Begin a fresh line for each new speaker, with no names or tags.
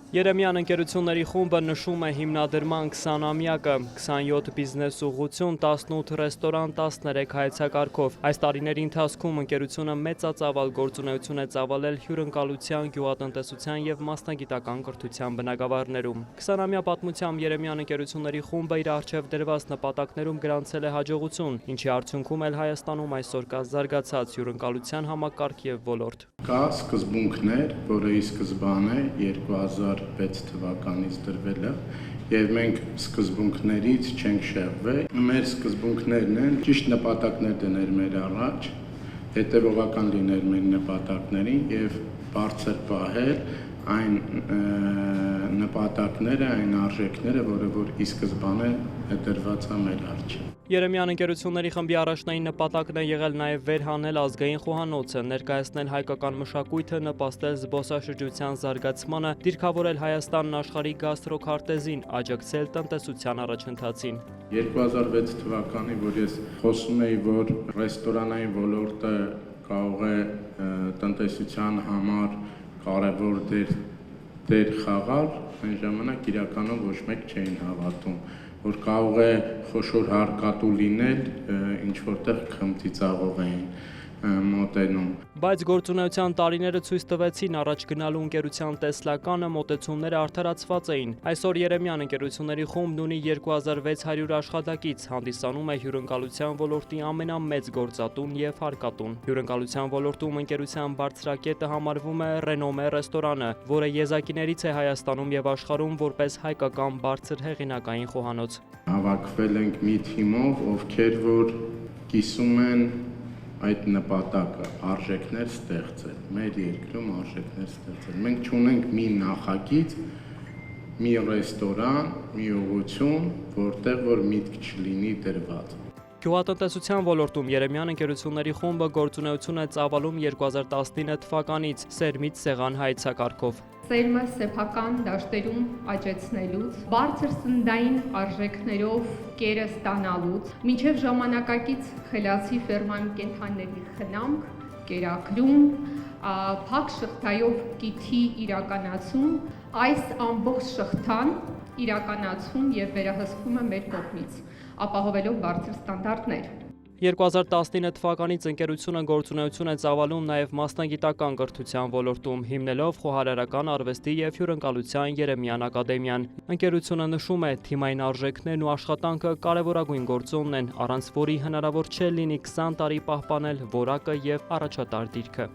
Երեմյան ընկերությունների խումբը նշում է հիմնադրման 20-ամյակը, 27 բիզնես ուղղություն, 18 ռեստորան, 13 հայեցակարգով։ Այս տարիների ընթացքում ընկերությունը մեծածավալ գործունեություն է ծավալել հյուրընկալության, գյուղատնտեսության և մասնագիտական կրթության բնագավառներում։ 20-ամյա պատմությամբ Երեմյան ընկերությունների խումբը իր առջև դրված նպատակներում գրանցել է հաջողություն, ինչի արդյունքում էլ Հայաստանում այսօր կա զարգացած հյուրընկալության համակարգ և ոլորտ։
Կա սկզբունքներ, որը ի սկզբանե 2006 թվականից դրվել է, և մենք սկզբունքներից չենք շեղվել։ Մեր սկզբունքներն են ճիշտ նպատակներ դնել մեր առաջ, հետևողական լինել մեր նպատակներին և բարձր պահել այն նպատակները, այն արժեքները, որը որ ի սկզբանե դրված է մեր առաջ։
Երեմյան ընկերությունների խմբի առաջնային նպատակն է եղել նաև վերհանել ազգային խոհանոցը, ներկայացնել հայկական մշակույթը, նպաստել զբոսաշրջության զարգացմանը, դիրքավորել Հայաստանն աշխարհի գաստրոքարտեզին, աջակցել տնտեսության առաջընթացին։
2006 թվականի, որ ես խոսում էի, որ ռեստորանային ոլորտը կարող է տնտեսության համար կարևոր դեր խաղալ, այն ժամանակ իրականում ոչ մեկ չէին հավատում, որ կարող է խոշոր հարկատու լինել, ինչ որտեղ խմբի ծավող էին մոտենում։
Բայց գործունեության տարիները ցույց տվեցին առաջ գնալու ընկերության տեսլականը, մոտեցումները արդարացված էին։ Այսօր Երեմյան ընկերությունների խումբն ունի 2600 աշխատակից, հանդիսանում է հյուրընկալության ոլորտի ամենամեծ գործատուն և հարկատուն։ Հյուրընկալության ոլորտում ընկերության բարձրակետը համարվում է Ռենոմե ռեստորանը, որը եզակիներից է Հայաստանում և աշխարհում որպես հայկական բարձր հեղինակային խոհանոց։
Հավաքվել ենք մի թիմով, ովքեր որ կիսում են այդ նպատակը, արժեքներ ստեղծել, մեր երկրում արժեքներ ստեղծել։ Մենք չունենք մի նախագիծ, մի ռեստորան, մի ուղղություն, որտեղ որ միտք չլինի դրված։
Գյուղատնտեսության ոլորտում Երեմյան ընկերությունների խումբը գործունեություն է ծավալում 2019 թվականից Սերմից Սեղան հայեցակարգով։
Սերմը սեփական դաշտերում աճեցնելուց, բարձր սննդային արժեքներով կերը ստանալուց, մինչև ժամանակակից խելացի ֆերմայում կենդանիների խնամք, կերակրում, փակ շղթայով կիթի իրականացում, այս ամբողջ շղթան իրականացում և վերահսկվում է մեր կողմից, ապահովելով բարձր ստանդարտներ։
2019 թվականից ընկերությունը գործունեություն է ծավալում նաև մասնագիտական կրթության ոլորտում, հիմնելով խոհարարական արվեստի և հյուրընկալության Երեմյան ակադեմիան։ Ընկերությունը նշում է, թիմային արժեքներն ու աշխատանքը կարևորագույն գործոնն են, առանց որի հնարավոր չէ լինի 20 տարի պահպանել որակը և առաջատար դիրքը։